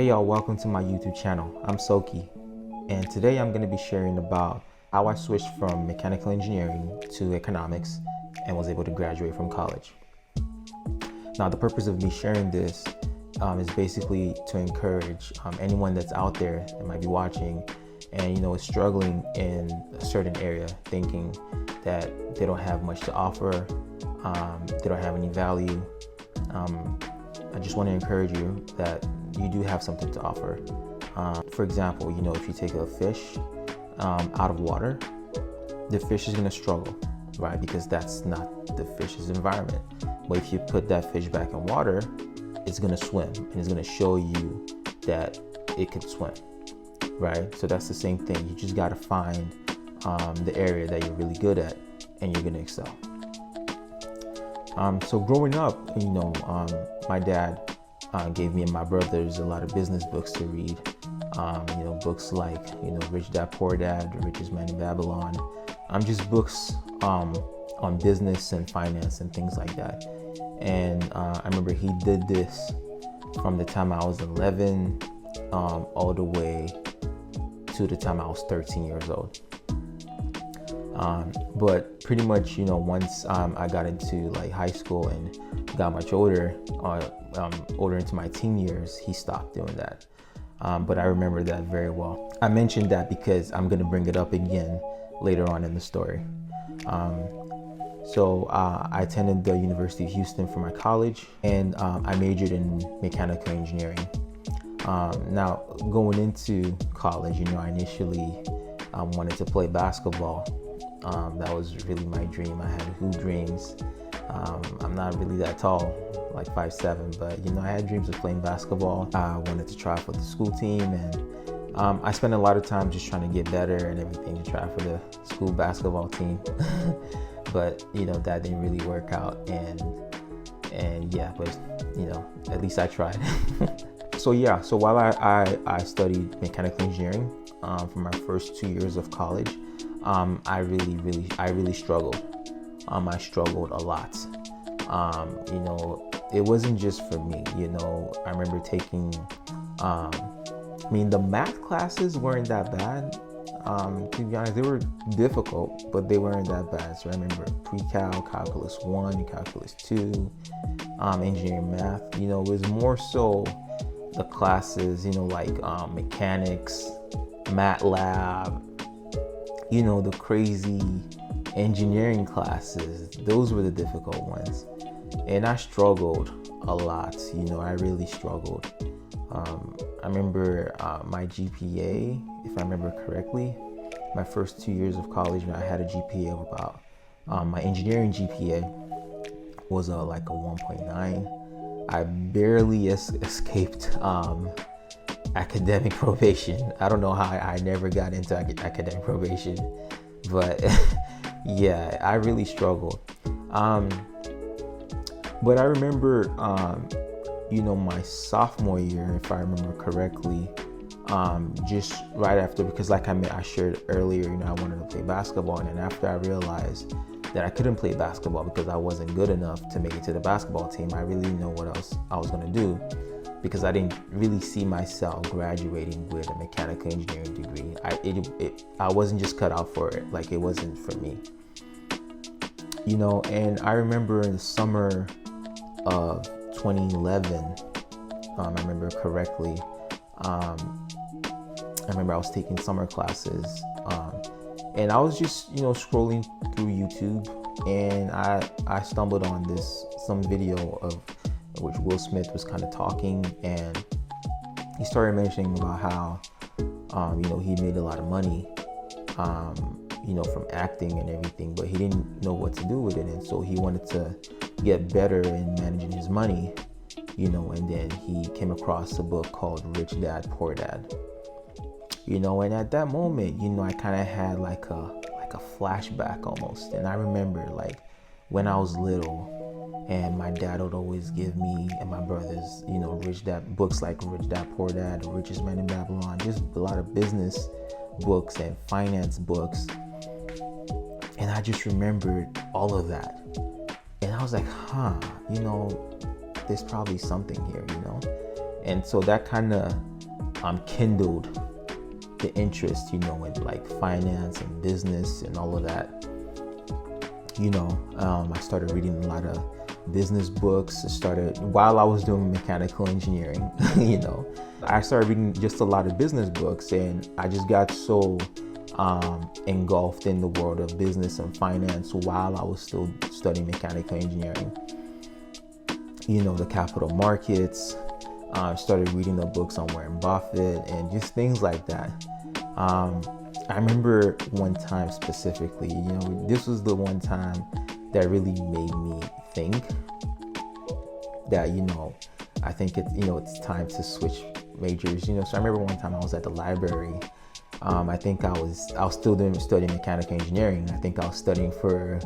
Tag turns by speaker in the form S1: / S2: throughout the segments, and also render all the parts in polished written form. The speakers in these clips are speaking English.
S1: Hey y'all, welcome to my YouTube channel. I'm Soki, and today I'm going to be sharing about how I switched from mechanical engineering to economics and was able to graduate from college. Now, the purpose of me sharing this is basically to encourage anyone that's out there that might be watching and is struggling in a certain area, thinking that they don't have much to offer, they don't have any value. I just want to encourage you that you do have something to offer. For example, if you take a fish out of water, the fish is going to struggle, right? Because that's not the fish's environment. But if you put that fish back in water, it's going to swim and it's going to show you that it can swim, right? So that's the same thing. You just got to find the area that you're really good at and you're going to excel. So growing up, my dad gave me and my brothers a lot of business books to read. Books like, Rich Dad, Poor Dad, The Richest Man in Babylon. Just books on business and finance and things like that. And I remember he did this from the time I was 11 all the way to the time I was 13 years old. But pretty much, once I got into like high school and got much older, older into my teen years, he stopped doing that. But I remember that very well. I mentioned that because I'm going to bring it up again later on in the story. So I attended the University of Houston for my college, and I majored in mechanical engineering. Now, going into college, I initially wanted to play basketball. That was really my dream. I had hoop dreams. I'm not really that tall, like 5'7", but I had dreams of playing basketball. I wanted to try for the school team, and I spent a lot of time just trying to get better and everything to try for the school basketball team. But that didn't really work out, and yeah, but at least I tried. So while I studied mechanical engineering for my first 2 years of college, I really struggled. I struggled a lot. It wasn't just for me. I remember taking, the math classes weren't that bad. To be honest, they were difficult, but they weren't that bad. So I remember pre-cal, calculus 1, calculus 2, engineering math. It was more so the classes, like mechanics, MATLAB, the crazy engineering classes. Those were the difficult ones. And I struggled a lot. I really struggled. I remember my GPA, if I remember correctly, my first 2 years of college, I had a GPA of about, my engineering GPA was like a 1.9. I barely escaped academic probation. I don't know how I never got into academic probation, but yeah, I really struggled. But I remember, my sophomore year, if I remember correctly, just right after, because like I shared earlier, I wanted to play basketball, and then after I realized that I couldn't play basketball because I wasn't good enough to make it to the basketball team, I really didn't know what else I was going to do, because I didn't really see myself graduating with a mechanical engineering degree. I wasn't just cut out for it. Like, it wasn't for me. And I remember in the summer of 2011, I remember correctly, I remember I was taking summer classes, and I was just, scrolling through YouTube, and I stumbled on some video of which Will Smith was kind of talking, and he started mentioning about how, he made a lot of money, from acting and everything, but he didn't know what to do with it. And so he wanted to get better in managing his money, and then he came across a book called Rich Dad, Poor Dad, and at that moment, I kind of had like a flashback almost. And I remember like when I was little, and my dad would always give me and my brothers, books like Rich Dad, Poor Dad, The Richest Man in Babylon, just a lot of business books and finance books. And I just remembered all of that. And I was like, there's probably something here, And so that kind of kindled the interest, in like finance and business and all of that. I started reading a lot of business books. While I was doing mechanical engineering, I started reading just a lot of business books, and I just got so engulfed in the world of business and finance while I was still studying mechanical engineering. The capital markets. I started reading the books on Warren Buffett and just things like that. I remember one time specifically, this was the one time that really made me think that, I think it's time to switch majors. So I remember one time I was at the library. I think I was still studying mechanical engineering. I think I was studying for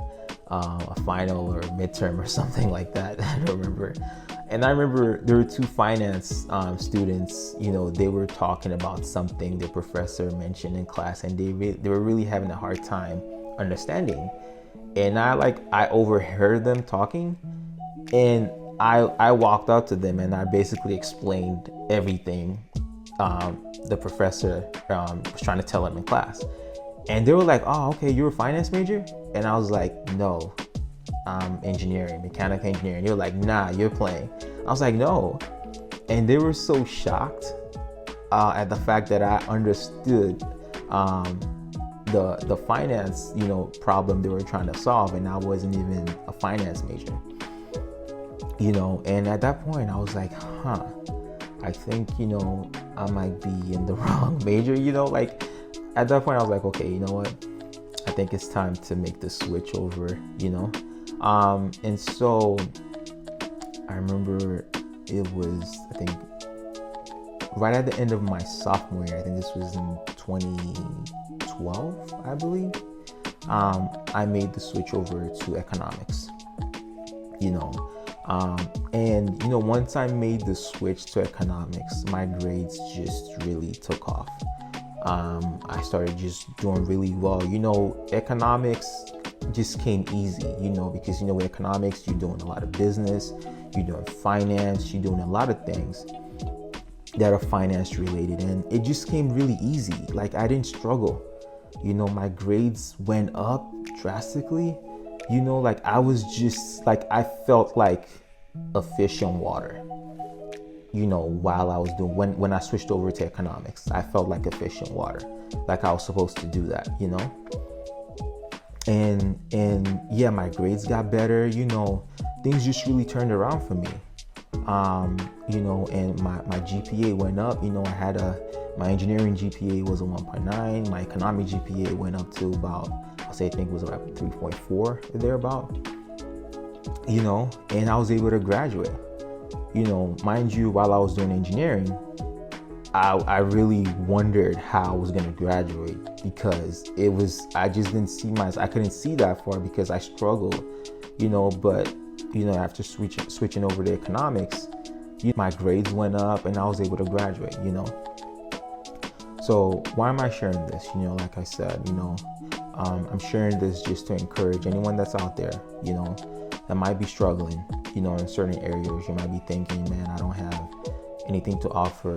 S1: a final or midterm or something like that. I don't remember. And I remember there were two finance students. They were talking about something the professor mentioned in class, and they were really having a hard time understanding. And I overheard them talking, and I walked up to them and I basically explained everything the professor was trying to tell them in class. And they were like, "Oh, okay, you're a finance major?" And I was like, "No, engineering, mechanical engineering." They were like, "Nah, you're playing." I was like, "No." And they were so shocked at the fact that I understood the finance problem they were trying to solve, and I wasn't even a finance major. And at that point I was like, I think I might be in the wrong major. At that point I was like, okay, you know what, I think it's time to make the switch over. And so I remember it was, I think, right at the end of my sophomore year. I think this was in 2012, I believe. I made the switch over to economics. And once I made the switch to economics, my grades just really took off. I started just doing really well. Economics just came easy, because with economics you're doing a lot of business, you're doing finance, you're doing a lot of things that are finance related, and it just came really easy. I didn't struggle. My grades went up drastically. I was just I felt like a fish in water. While I was doing, when I switched over to economics, I felt like a fish in water, like I was supposed to do that. And yeah, my grades got better. Things just really turned around for me. And my GPA went up. I had my engineering GPA was a 1.9. My economic GPA went up to about, I think it was about 3.4 thereabout. And I was able to graduate. Mind you, while I was doing engineering, I really wondered how I was going to graduate, because I just didn't see I couldn't see that far because I struggled, but after switching over to economics, my grades went up and I was able to graduate. So why am I sharing this? Like I said, I'm sharing this just to encourage anyone that's out there, that might be struggling, in certain areas. You might be thinking, man, I don't have anything to offer.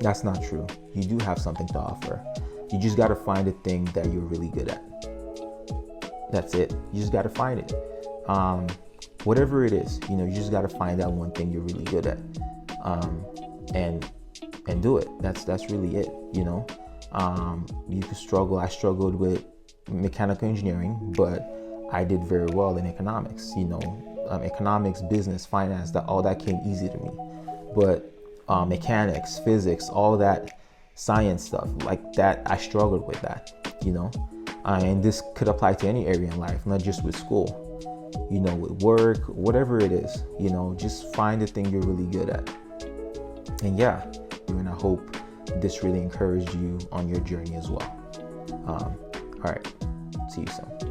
S1: That's not true. You do have something to offer. You just got to find a thing that you're really good at. That's it. You just got to find it. Whatever it is, you just got to find that one thing you're really good at, and do it. That's really it. You could struggle. I struggled with mechanical engineering, but I did very well in economics. Economics, business, finance, all that came easy to me. But mechanics, physics, all that science stuff like that, I struggled with that. And this could apply to any area in life, not just with school. With work, whatever it is. Just find the thing you're really good at. And yeah, and I hope this really encouraged you on your journey as well. All right, see you soon.